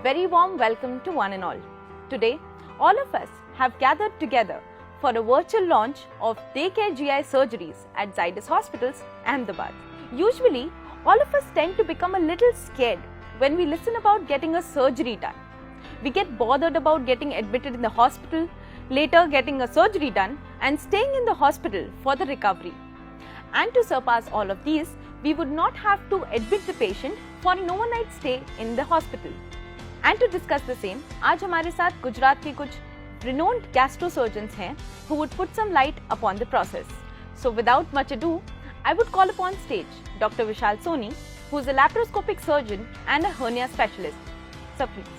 very warm welcome to one and all. Today, all of us have gathered together for a virtual launch of Daycare GI surgeries at Zydus Hospitals, Ahmedabad. Usually, all of us tend to become a little scared when we listen about getting a surgery done. We get bothered about getting admitted in the hospital, later getting a surgery done and staying in the hospital for the recovery. And to surpass all of these, we would not have to admit the patient for an overnight stay in the hospital. And to discuss the same, आज हमारे साथ गुजरात के कुछ renowned gastrosurgeons हैं who would put some light upon the process. So without much ado, I would call upon stage Dr. Vishal Soni, who is a laparoscopic surgeon and a hernia specialist. Sir, please.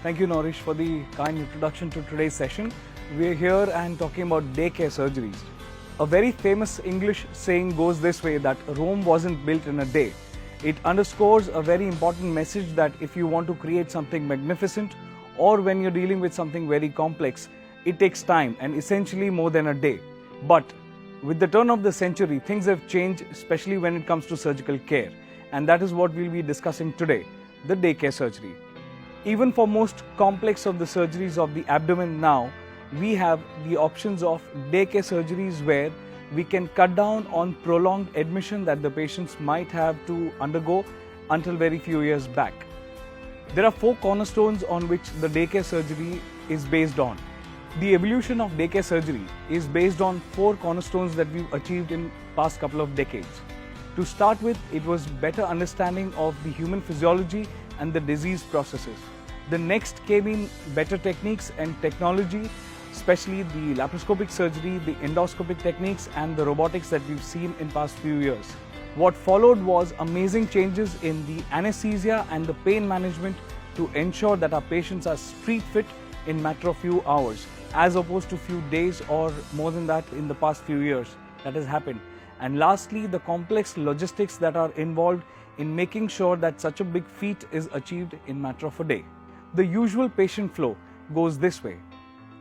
Thank you, Nourish, for the kind introduction to today's session. We are here and talking about daycare surgeries. A very famous English saying goes this way, that Rome wasn't built in a day. It underscores a very important message that if you want to create something magnificent, or when you're dealing with something very complex, it takes time and essentially more than a day. But with the turn of the century, things have changed, especially when it comes to surgical care. And that is what we'll be discussing today, the daycare surgery. Even for most complex of the surgeries of the abdomen now, we have the options of daycare surgeries where we can cut down on prolonged admission that the patients might have to undergo until very few years back. There are 4 cornerstones on which the daycare surgery is based on. The evolution of daycare surgery is based on 4 cornerstones that we've achieved in past couple of decades. To start with, it was better understanding of the human physiology and the disease processes. The next came in better techniques and technology, especially the laparoscopic surgery, the endoscopic techniques and the robotics that we've seen in past few years. What followed was amazing changes in the anesthesia and the pain management to ensure that our patients are street fit in matter of few hours, as opposed to few days or more than that in the past few years that has happened. And lastly, the complex logistics that are involved in making sure that such a big feat is achieved in matter of a day. The usual patient flow goes this way,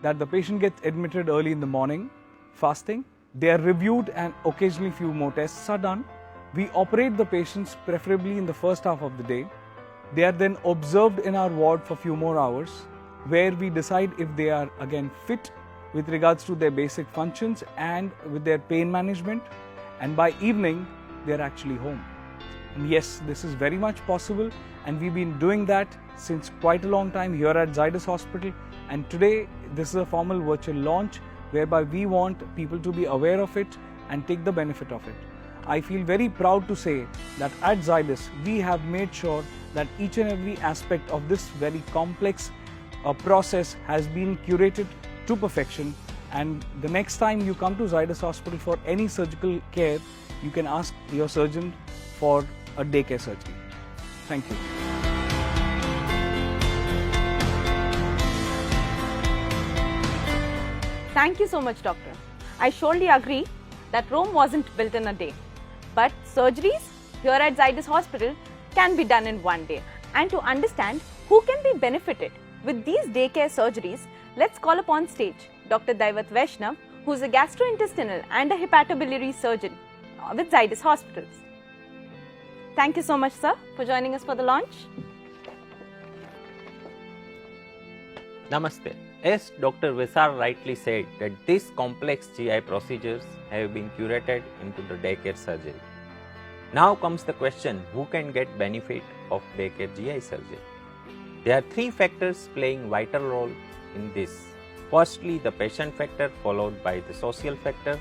that the patient gets admitted early in the morning, fasting, they are reviewed and occasionally few more tests are done. We operate the patients preferably in the first half of the day. They are then observed in our ward for few more hours, where we decide if they are again fit with regards to their basic functions and with their pain management, and by evening they are actually home. And yes, this is very much possible, and we've been doing that since quite a long time here at Zydus Hospital. And today this is a formal virtual launch whereby we want people to be aware of it and take the benefit of it. I feel very proud to say that at Zydus we have made sure that each and every aspect of this very complex process has been curated to perfection, and the next time you come to Zydus Hospital for any surgical care, you can ask your surgeon for a daycare surgery. Thank you. Thank you so much, Doctor. I surely agree that Rome wasn't built in a day. But surgeries here at Zydus Hospital can be done in one day. And to understand who can be benefited with these daycare surgeries, let's call upon stage Dr. Daivat Vaishnav, who is a gastrointestinal and a hepatobiliary surgeon with Zydus Hospitals. Thank you so much, sir, for joining us for the launch. Namaste. As Dr. Vishal rightly said, that these complex GI procedures have been curated into the daycare surgery. Now comes the question, who can get benefit of daycare GI surgery? There are 3 factors playing vital role in this. Firstly, the patient factor, followed by the social factor,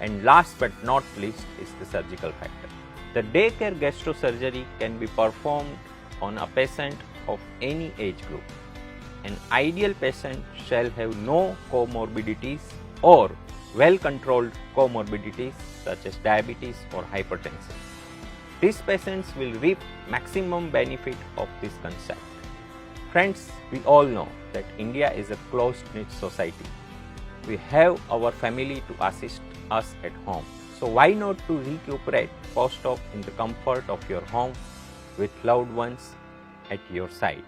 and last but not least is the surgical factor. The daycare gastrosurgery can be performed on a patient of any age group. An ideal patient shall have no comorbidities or well-controlled comorbidities such as diabetes or hypertension. These patients will reap maximum benefit of this concept. Friends, we all know that India is a close-knit society. We have our family to assist us at home. So why not to recuperate post-op in the comfort of your home with loved ones at your side?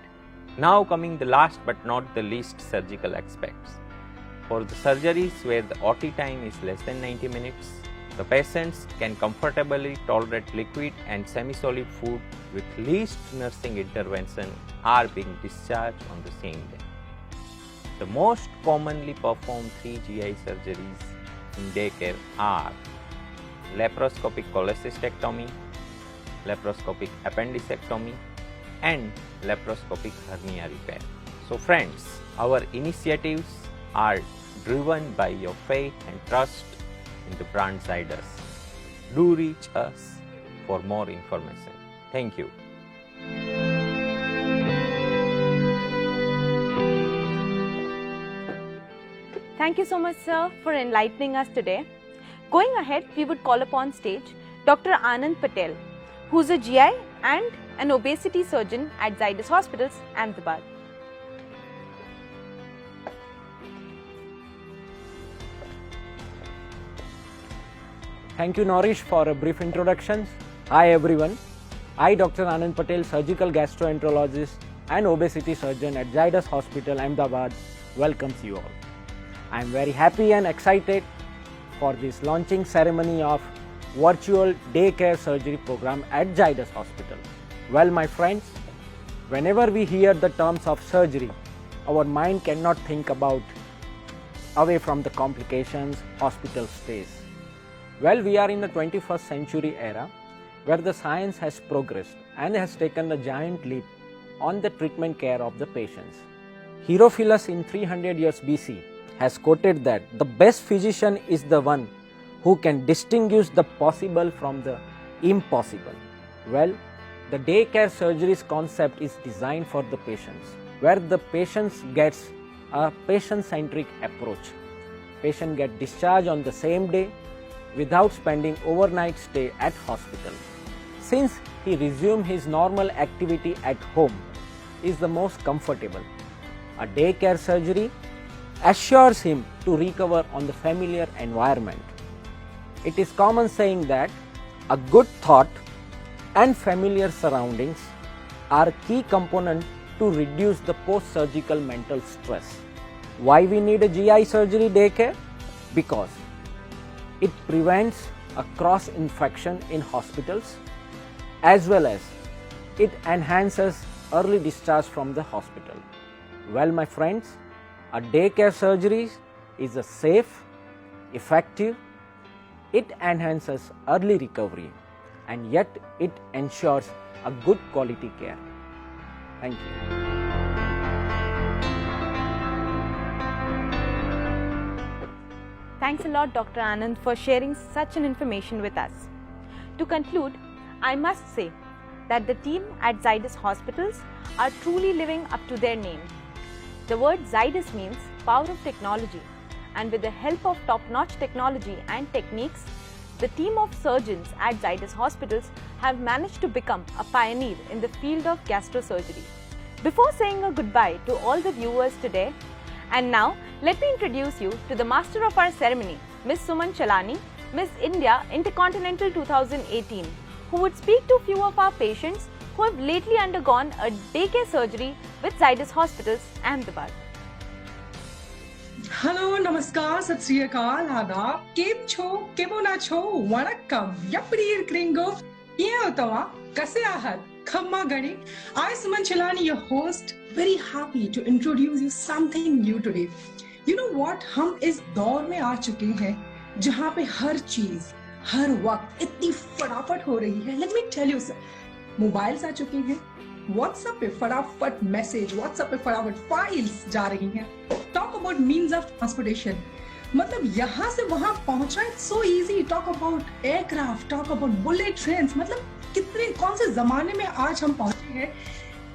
Now coming the last but not the least, surgical aspects. For the surgeries where the OT time is less than 90 minutes, The patients can comfortably tolerate liquid and semi-solid food with least nursing intervention are being discharged on the same day. The most commonly performed 3 GI surgeries in daycare are laparoscopic cholecystectomy, laparoscopic appendicectomy, and laparoscopic hernia repair. So friends, our initiatives are driven by your faith and trust in the brand Zydus. Do reach us for more information. Thank you. Thank you so much, sir, for enlightening us today. Going ahead, we would call upon stage Dr. Anand Patel, who is a GI and an obesity surgeon at Zydus Hospitals, Ahmedabad. Thank you, Norish, for a brief introduction. Hi everyone, I, Dr. Anand Patel, surgical gastroenterologist and obesity surgeon at Zydus Hospital, Ahmedabad, welcomes you all. I am very happy and excited for this launching ceremony of virtual daycare surgery program at Zydus Hospital. Well, my friends, whenever we hear the terms of surgery, our mind cannot think about away from the complications, hospital stays. Well, we are in the 21st century era where the science has progressed and has taken a giant leap on the treatment care of the patients. Herophilus in 300 years BC has quoted that the best physician is the one who can distinguish the possible from the impossible. Well, the daycare surgeries concept is designed for the patients, where the patients gets a patient-centric approach. Patient get discharged on the same day without spending overnight stay at hospital. Since he resume his normal activity at home is the most comfortable. A daycare surgery assures him to recover on the familiar environment. It is common saying that a good thought and familiar surroundings are a key component to reduce the post-surgical mental stress. Why we need a GI surgery daycare? Because it prevents a cross-infection in hospitals as well as it enhances early discharge from the hospital. Well, my friends, a daycare surgery is a safe, effective, it enhances early recovery and yet it ensures a good quality care. Thank you. Thanks a lot, Dr. Anand, for sharing such an information with us. To conclude, I must say that the team at Zydus Hospitals are truly living up to their name. The word Zydus means power of technology, and with the help of top-notch technology and techniques, the team of surgeons at Zydus Hospitals have managed to become a pioneer in the field of gastrosurgery. Before saying a goodbye to all the viewers today, and now let me introduce you to the master of our ceremony, Ms. Suman Chalani, Miss India Intercontinental 2018, who would speak to few of our patients who have lately undergone a daycare surgery with Zydus Hospitals, Ahmedabad. Hello, namaskar, sat sri akal, adab, kep cho, kemo na cho, vanakkam, yapri irkringo, ye otawa, kase ahat, khamma gani. I, Suman Chalani, your host, very happy to introduce you something new today. You know what? हम इस दौर में आ चुके हैं जहाँ पे हर चीज, हर वक्त इतनी फटाफट हो रही है. Let me tell you, sir, mobiles आ चुके हैं, व्हाट्सएप पे फटाफट मैसेज, व्हाट्सएप पे फटाफट फाइल्स जा रही हैं. Talk about means of transportation, मतलब यहाँ से वहां पहुंचना it's so easy. Talk about aircraft, talk about bullet trains, मतलब कितने कौन से जमाने में आज हम पहुंचे हैं.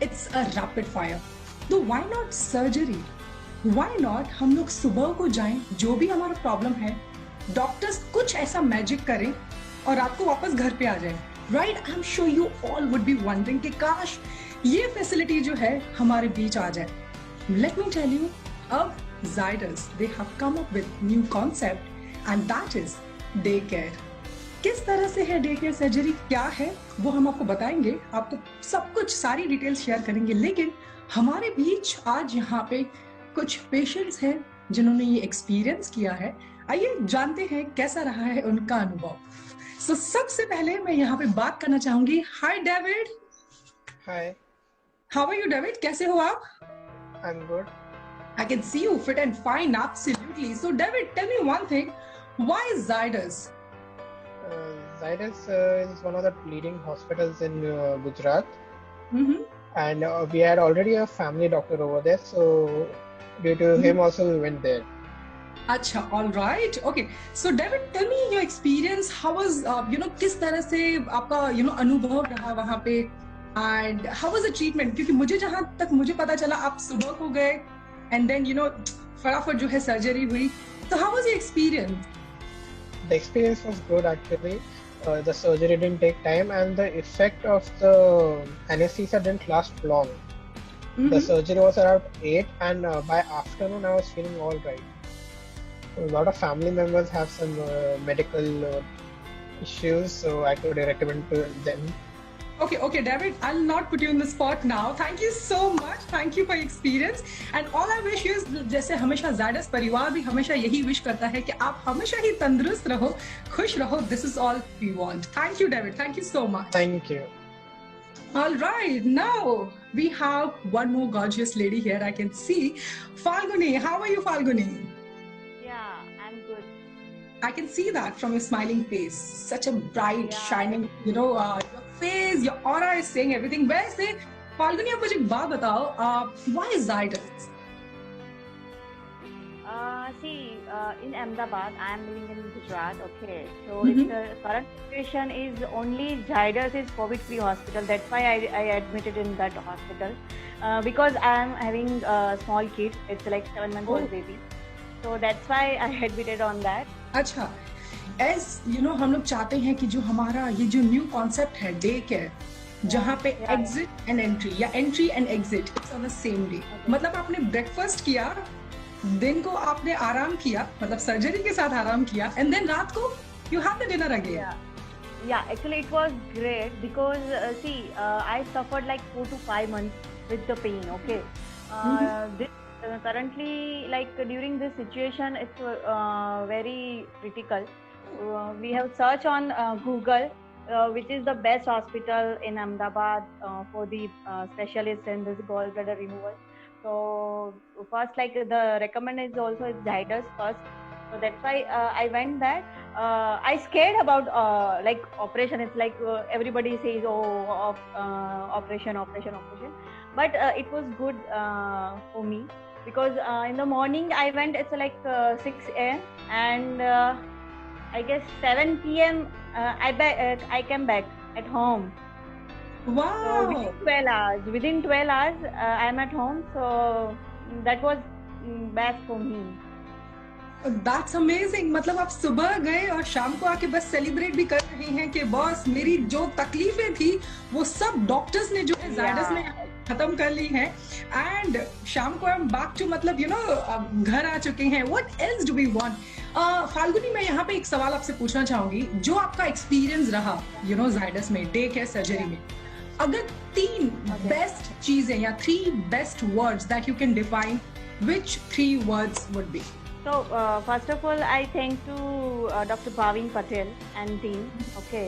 It's a rapid fire. तो why not surgery? Why not हम लोग सुबह को जाएं, जो भी हमारा प्रॉब्लम है, डॉक्टर्स कुछ ऐसा मैजिक करें और रात को वापस घर पे आ जाएं. Right, I am sure you all would be wondering कि काश ये फैसिलिटी जो है हमारे बीच आ जाए. लेट मी टेल यू, अब Zydus, they have come up with new concept and that is day care. किस तरह से है डे केयर सर्जरी, क्या है वो हम आपको बताएंगे, आपको सब कुछ सारी डिटेल्स शेयर करेंगे. लेकिन हमारे बीच आज यहाँ पे कुछ पेशेंट्स हैं जिन्होंने ये एक्सपीरियंस किया है आइए जानते हैं कैसा रहा है उनका अनुभव। So, सबसे पहले मैं यहाँ पे बात करना चाहूंगी। Hi David, Hi, how are you David, कैसे हो आप? I'm good. I can see you fit and fine, absolutely. So David, tell me one thing. Why Zydus? Zydus is one of the leading hospitals in Gujarat, Mm-hmm. and we had already a family doctor over there, so due to him also we went there. Acha, all right. Okay. So David, tell me your experience. How was, किस तरह से आपका, अनुभव रहा वहाँ पे? And how was the treatment? क्योंकि मुझे जहाँ तक मुझे पता चला आप सुबह को गए and then, फटाफट जो है सर्जरी हुई. So how was your experience? The experience was good actually. The surgery didn't take time, and the effect of the anesthesia didn't last long. The Mhm. surgery was around 8, and by afternoon I was feeling all right. A lot of family members have some medical issues, so I could recommend to them. Okay, David, I'll not put you in the spot now. Thank you so much. Thank you for your experience. And all I wish is, जैसे हमेशा Zydus परिवार भी हमेशा यही wish करता है कि आप हमेशा ही तंदुरुस्त रहो, खुश रहो. This is all we want. Thank you, David. Thank you so much. Thank you. All right, now we have one more gorgeous lady here. I can see Falguni. How are you, Falguni? Yeah, I'm good. I can see that from your smiling face. Such a bright, shining, your face, your aura is saying everything. वैसे फाल्गुनी, आप मुझे एक बात बताओ, why Zydus? In Ahmedabad, I am living in Gujarat. Okay, so Mhm. if the current situation is only Zydus is COVID-free hospital. That's why I admitted in that hospital because I am having a small kid. It's like 7-month-old Oh. baby. So that's why I admitted on that. अच्छा, हम लोग चाहते हैं कि जो हमारा ये जो न्यू कॉन्सेप्ट है डे केयर, जहाँ पे Yeah. एग्जिट एंड एंट्री या entry and exit it's on the same day. Okay. मतलब आपने ब्रेकफास्ट किया, दिन को आपने आराम किया, मतलब सर्जरी के साथ आराम किया, एंड देन रात को you have the dinner again. Yeah, actually it was great because I suffered like 4 to 5 months with the pain. Okay, currently, like during this situation, it's very critical. We have searched on Google, which is the best hospital in Ahmedabad for the specialist in this gallbladder removal. So first, like the recommend is also Zydus first. So that's why I went there. I scared about like operation. It's like everybody says, operation. But it was good for me because in the morning I went. It's like 6 a.m. and I guess 7 p.m. I came back at home. So wow, within 12 hours, I am at home. So that was best for me. That's amazing. मतलब आप सुबह गए और शाम को आके बस celebrate भी कर रहे हैं कि बॉस मेरी जो तकलीफें थी वो सब डॉक्टर्स ने जो है Zydus ने खत्म कर ली हैं, एंड शाम को हम बैक टू मतलब घर आ चुके हैं. What else do we want? Falguni, मैं यहाँ पे एक सवाल आपसे पूछना चाहूंगी. जो आपका एक्सपीरियंस रहा Zydus में डे केयर सर्जरी में, अगर 3 बेस्ट चीजें या 3 best words that you can define, which 3 words would be? So first of all, I thank to Dr. Bhavin Patel and team. Okay,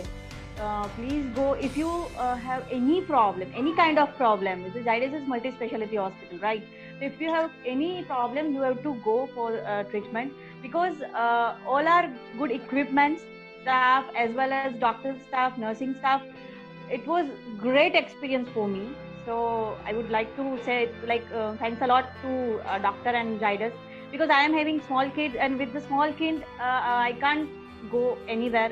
please go if you have any problem, any kind of problem. Zydus is multi-specialty hospital, right? So if you have any problem, you have to go for treatment because all are good equipments, staff as well as doctor staff, nursing staff. It was great experience for me. So I would like to say thanks a lot to doctor and Zydus. Because I am having small kid, and with the small kid, I can't go anywhere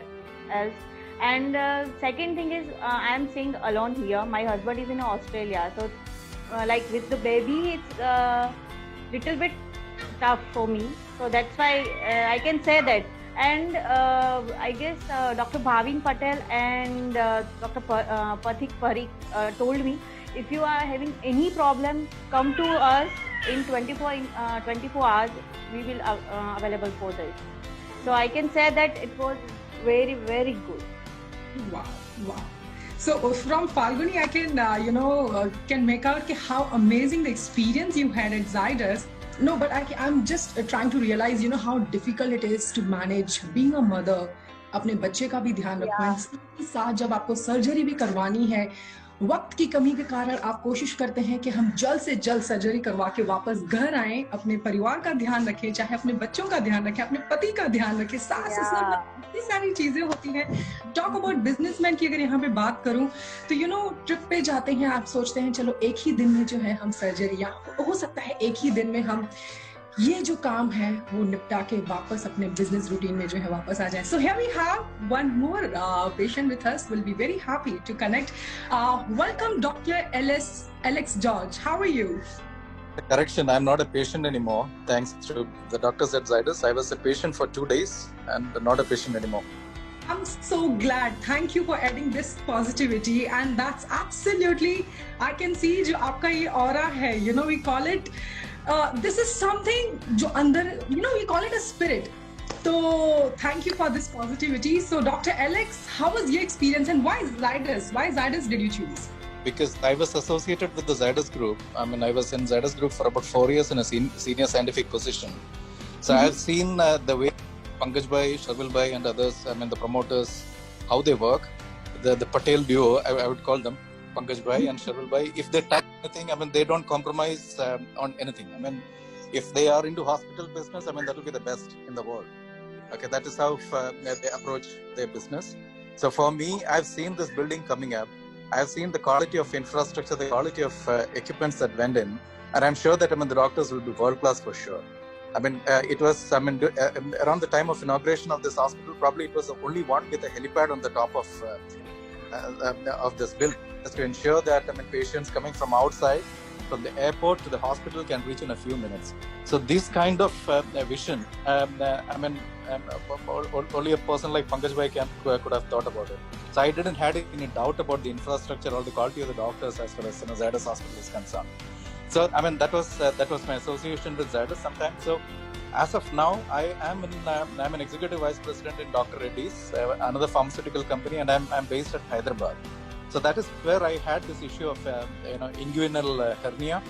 else. And second thing is, I am staying alone here. My husband is in Australia, so like with the baby, it's little bit tough for me. So that's why I can say that. And I guess Dr. Bhavin Patel and Dr. Pathik Parikh told me, if you are having any problem, come to us. In 24 hours, we will available for this. So I can say that it was very, very good. Wow. So from Falguni, I can, can make out how amazing the experience you had at Zydus. No, but I'm just trying to realize, how difficult it is to manage being a mother. अपने बच्चे का भी ध्यान रखो, Yeah. साथ ही साथ जब आपको सर्जरी भी करवानी है, वक्त की कमी के कारण आप कोशिश करते हैं कि हम जल्द से जल्द सर्जरी करवा के वापस घर आएं, अपने परिवार का ध्यान रखें, चाहे अपने बच्चों का ध्यान रखें, अपने पति का ध्यान रखें, सास ससुर, इतनी सारी चीजें होती हैं. टॉक अबाउट बिजनेसमैन की अगर यहाँ पे बात करूं तो ट्रिप पे जाते हैं, आप सोचते हैं चलो एक ही दिन में जो है हम सर्जरी, या हो सकता है एक ही दिन में हम ये जो काम है वो निपटा के वापस अपने बिजनेस रूटीन में जो है वापस आ जाए. So here we have one more patient with us. Will be very happy to connect. Welcome doctor Alex George. How are you? Correction, I'm not a patient anymore. Thanks to the doctors at Zydus. I was a patient for 2 days and not a patient anymore. I'm so glad. Thank you for adding this positivity, and that's absolutely, I can see जो आपका ये aura है, we call it, this is something जो अंदर, we call it a spirit. So thank you for this positivity. So Dr. Alex, how was your experience and why Zydus? Why Zydus did you choose? Because I was associated with the Zydus group. I was in Zydus group for about 4 years in a senior scientific position. So I've seen the way Pankaj Bhai, Sharvil Bhai and others, the promoters, how they work. The Patel duo, I would call them, Pankaj Bhai and Sharvil Bhai. If they touch anything, they don't compromise on anything. If they are into hospital business, that will be the best in the world. Okay, that is how they approach their business. So for me, I've seen this building coming up. I've seen the quality of infrastructure, the quality of equipments that went in, and I'm sure that the doctors will be world class for sure. It was around the time of inauguration of this hospital, probably it was the only one with a helipad on the top of this building, just to ensure that patients coming from outside, from the airport to the hospital, can reach in a few minutes. So this kind of vision, only a person like Pankaj Bhai could have thought about it. So I didn't have any doubt about the infrastructure or the quality of the doctors as far as Zydus Hospital is concerned. So that was my association with Zydus sometimes. So as of now, I'm an executive vice president in Dr. Reddy's, another pharmaceutical company, and I'm based at Hyderabad. So that is where I had this issue of inguinal hernia.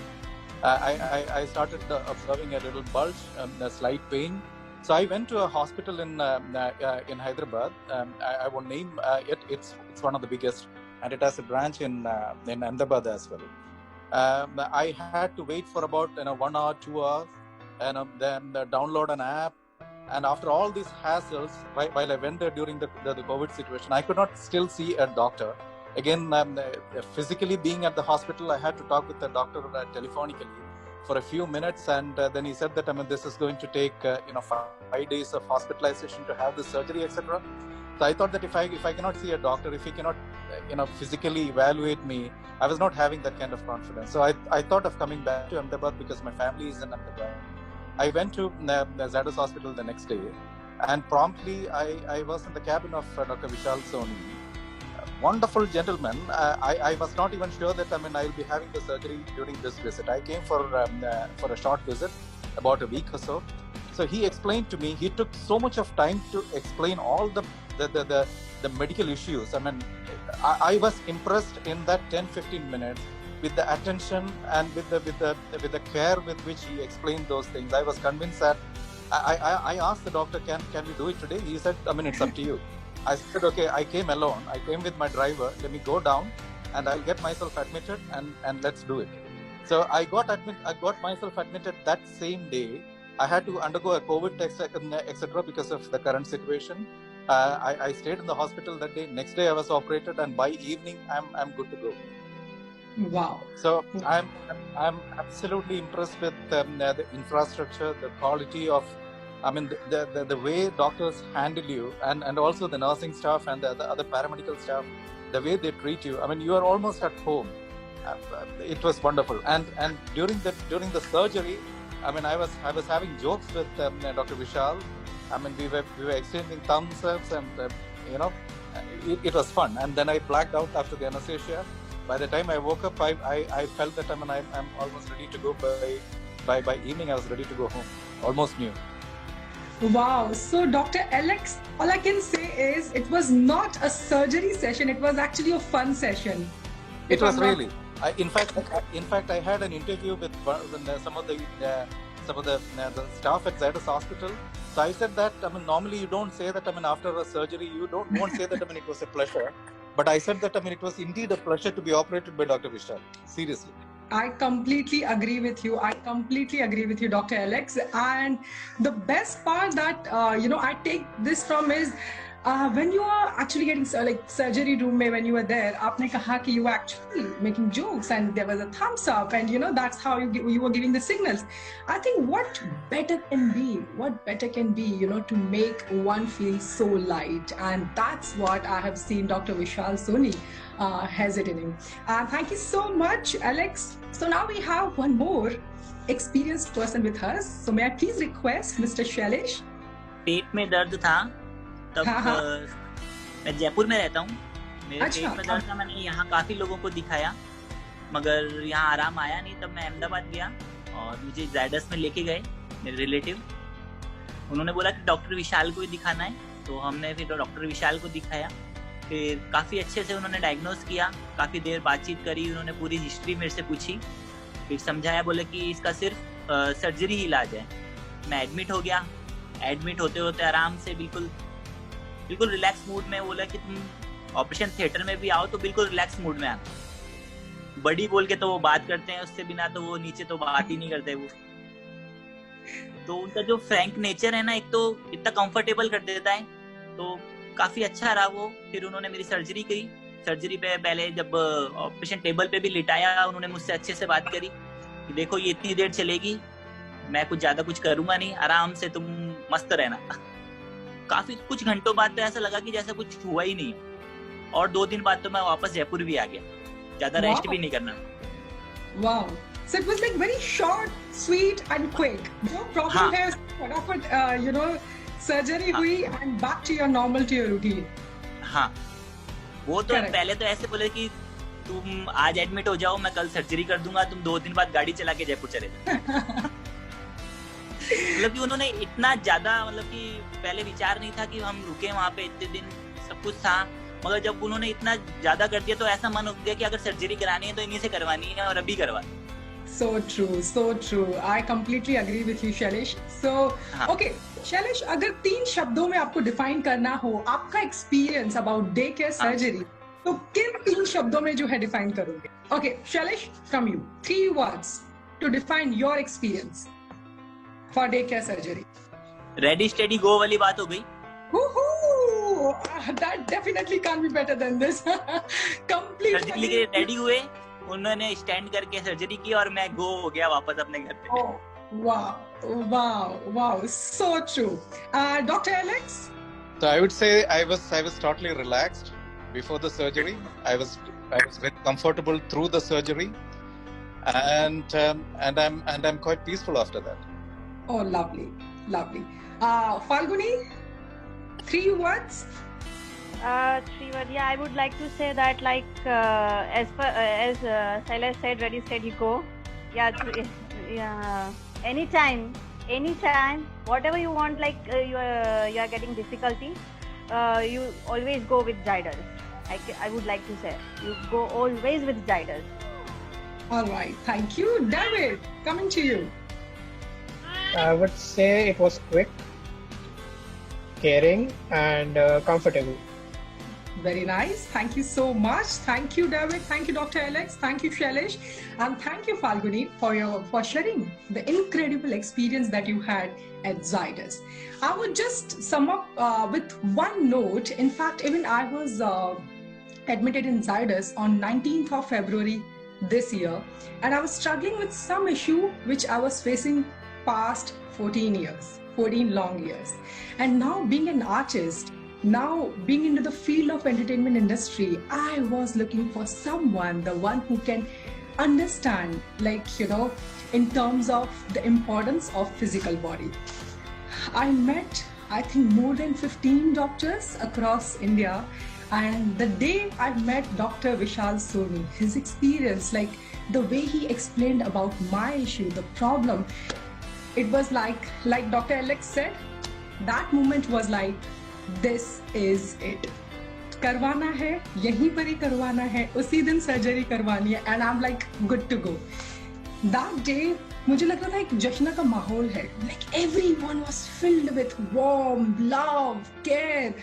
I started observing a little bulge, a slight pain. So I went to a hospital in Hyderabad. I won't name it. It's one of the biggest, and it has a branch in Ahmedabad as well. I had to wait for about 1 hour, 2 hours, and then download an app. And after all these hassles, while I went there during the COVID situation, I could not still see a doctor. Again, physically being at the hospital, I had to talk with the doctor telephonically for a few minutes, and then he said that this is going to take 5 days of hospitalization to have the surgery, etc. So I thought that if I cannot see a doctor, if he cannot physically evaluate me, I was not having that kind of confidence. So I thought of coming back to Ahmedabad because my family is in Ahmedabad. I went to Zydus Hospital the next day, and promptly I was in the cabin of Dr. Vishal Soni. Wonderful gentleman. I was not even sure that I'll be having the surgery during this visit. I came for a short visit, about a week or so. So he explained to me. He took so much of time to explain all the medical issues. I was impressed in that 10-15 minutes with the attention and with the care with which he explained those things. I was convinced that I asked the doctor, can we do it today? He said, it's up to you. I said, okay, I came alone. I came with my driver. Let me go down and I'll get myself admitted and let's do it. So I got myself admitted that same day. I had to undergo a COVID test, etc. because of the current situation. I stayed in the hospital that day. Next day I was operated, and by evening I'm good to go. Wow. So I'm absolutely impressed with the infrastructure, the quality of, the way doctors handle you, and also the nursing staff and the other paramedical staff, the way they treat you. You are almost at home. It was wonderful. And during the surgery, I was having jokes with Dr. Vishal. We were exchanging thumbs ups, and it was fun. And then I blacked out after the anesthesia. By the time I woke up, I felt that I'm almost ready to go. By evening, I was ready to go home. Almost new. Wow. So Dr. Alex, all I can say is it was not a surgery session. It was actually a fun session. It was really. In fact, I had an interview with some of the some of the staff at Zydus Hospital. So I said that, I mean, normally you don't say that, I mean, after a surgery, you won't say that, I mean, it was a pleasure. But I said that, I mean, it was indeed a pleasure to be operated by Dr. Vishal. Seriously. I completely agree with you. Dr. Alex. And the best part that, I take this from is, when you are actually getting surgery room mein, when you were there, aapne kaha ki you were actually making jokes and there was a thumbs up and that's how you were giving the signals. I think what better can be, to make one feel so light, and that's what I have seen Dr. Vishal Soni has it in him. Thank you so much, Alex. So now we have one more experienced person with us. So may I please request Mr. Shailesh? पेट में दर्द था तब मैं जयपुर में रहता हूँ. मेरे पेट में दर्द था. मैंने यहाँ काफी लोगों को दिखाया मगर यहाँ आराम आया नहीं. तब मैं अहमदाबाद गया और मुझे जायडस में लेके गए मेरे रिलेटिव. उन्होंने बोला कि डॉक्टर विशाल को ही दिखाना है. तो हमने फिर डॉक्टर विशाल को दिखाया. फिर काफ़ी अच्छे से उन्होंने डायग्नोज किया. काफ़ी देर बातचीत करी. उन्होंने पूरी हिस्ट्री मेरे से पूछी. फिर समझाया. बोले कि इसका सिर्फ सर्जरी ही इलाज है. मैं एडमिट हो गया. एडमिट होते होते आराम से बिल्कुल रिलैक्स मूड में. बोला कि तुम ऑपरेशन थिएटर में भी आओ तो बिल्कुल रिलैक्स मूड में आना. बड़ी बोल के तो वो बात करते हैं, उससे बिना तो वो नीचे तो बात ही नहीं करते वो. तो उनका जो फ्रैंक नेचर है ना, एक तो इतना कंफर्टेबल कर देता है. तो काफी अच्छा रहा वो. फिर उन्होंने मेरी सर्जरी की. सर्जरी पे पहले जब ऑपरेशन टेबल पे भी लिटाया, उन्होंने मुझसे अच्छे से बात करी कि देखो ये इतनी देर चलेगी, मैं कुछ ज्यादा कुछ करूंगा नहीं, आराम से तुम मस्त रहना. काफी कुछ घंटों बाद तो ऐसा लगा कि जैसा कुछ हुआ ही नहीं. और 2 दिन बाद तो मैं वापस जयपुर भी आ गया. ज्यादा रेस्ट भी नहीं करना. Wow. So it was like very short, sweet and quick. No problem है. फटाफट सर्जरी हुई and back to your normal, to your routine. हाँ, वो तो पहले तो ऐसे बोले कि तुम आज एडमिट हो जाओ, मैं कल सर्जरी कर दूंगा, तुम 2 दिन बाद गाड़ी चला के जयपुर चले जाओ. मतलब कि उन्होंने इतना ज्यादा, मतलब कि पहले विचार नहीं था कि हम रुके वहाँ पे इतने दिन. सब कुछ था मगर जब उन्होंने इतना ज्यादा कर दिया तो ऐसा मन हो गया कि अगर सर्जरी करानी है तो इन्हीं से करवानी है और अभी करवा. So true. I completely agree with you, Shailesh. So, okay, Shailesh, अगर 3 शब्दों में आपको डिफाइन करना हो आपका experience about day care surgery, तो किन 3 शब्दों में जो है डिफाइन करोगे? Okay, Shailesh, from you, 3 words to define your experience for day care surgery. Ready, steady, go वाली बात हो गई. That definitely can't be better than this. Completely. Surgery के रेडी हुए, उन्होंने स्टैंड करके सर्जरी की और मैं गो हो गया वापस अपने घर पे. Wow, so true. Dr. Alex? So I would say I was totally relaxed before the surgery. I was very comfortable through the surgery, and I'm quite peaceful after that. Oh, lovely. Falguni, 3 words. 3 words. Yeah, I would like to say that, like, as Silas said, ready, steady, go. Yeah. Anytime, whatever you want. Like you are getting difficulty, you always go with Zydus. I would like to say, you go always with Zydus. All right, thank you, David. Coming to you. I would say it was quick, caring, and comfortable. Very nice. Thank you so much. Thank you, David. Thank you, Dr. Alex. Thank you, Shailesh. And thank you, Falguni, for sharing the incredible experience that you had at Zydus. I would just sum up with one note. In fact, even I was admitted in Zydus on 19th of February this year, and I was struggling with some issue which I was facing past 14 long years. And now being an artist, now being into the field of entertainment industry, I was looking for someone, the one who can understand, in terms of the importance of physical body. I met, I think, more than 15 doctors across India, and the day I met Dr. Vishal Soni, his experience, the way he explained about my issue, the problem, it was like Dr. Alex said, that moment was like, this is it. करवाना है, यहीं पर ही करवाना है, उसी दिन surgery करवानी है, and I'm like good to go. That day मुझे लग रहा था एक जश्न का माहौल है. Like everyone was filled with warmth, love, care.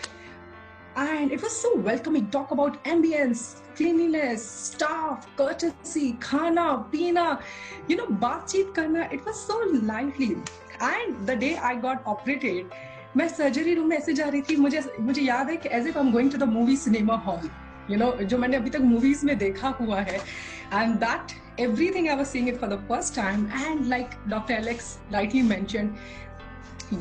And it was so welcoming. Talk about ambience, cleanliness, staff, courtesy, khana, peena, baatcheet karna. It was so lively. And the day I got operated, मैं surgery room में ऐसे जा रही थी, मुझे याद है कि as if I'm going to the movie cinema hall. जो मैंने अभी तक मूवीज में देखा हुआ है. And that everything I was seeing it for the first time. And like Dr. Alex rightly mentioned,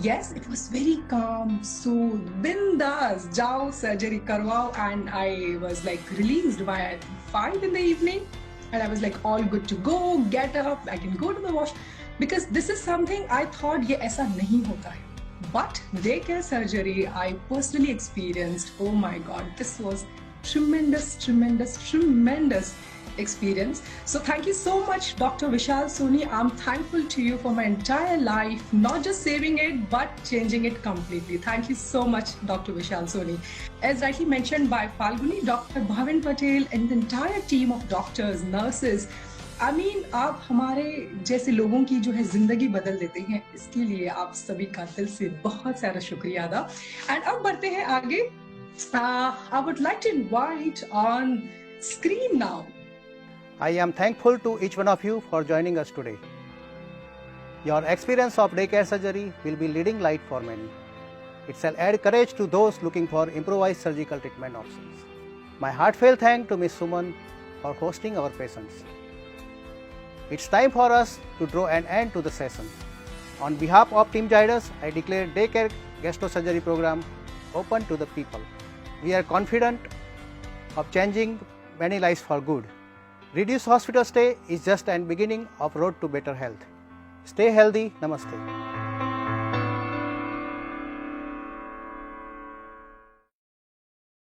yes, it was very calm, soothe, bindas, jao, surgery karwao, and I was like released by 5 in the evening, and I was like all good to go, get up, I can go to the wash, because this is something I thought ye aisa nahi hota hai. But daycare surgery I personally experienced. Oh my God, this was tremendous experience. So thank you so much, Dr. Vishal Soni. I'm thankful to you for my entire life, not just saving it, but changing it completely. Thank you so much, Dr. Vishal Soni. As rightly mentioned by Falguni, Dr. Bhavin Patel and the entire team of doctors, nurses, I mean, आप हमारे जैसे लोगों की जो है जिंदगी बदल देते हैं, इसके लिए आप सभी का दिल से बहुत सारा शुक्रिया अदा. And अब बढ़ते हैं आगे. I would like to invite on screen now. I am thankful to each one of you for joining us today. Your experience of daycare surgery will be leading light for many. It shall add courage to those looking for improvised surgical treatment options. My heartfelt thanks to Ms. Suman for hosting our patients. It's time for us to draw an end to the session. On behalf of Team Zydus, I declare Daycare Gastrosurgery program open to the people. We are confident of changing many lives for good. Reduced hospital stay is just an beginning of road to better health. Stay healthy. Namaste.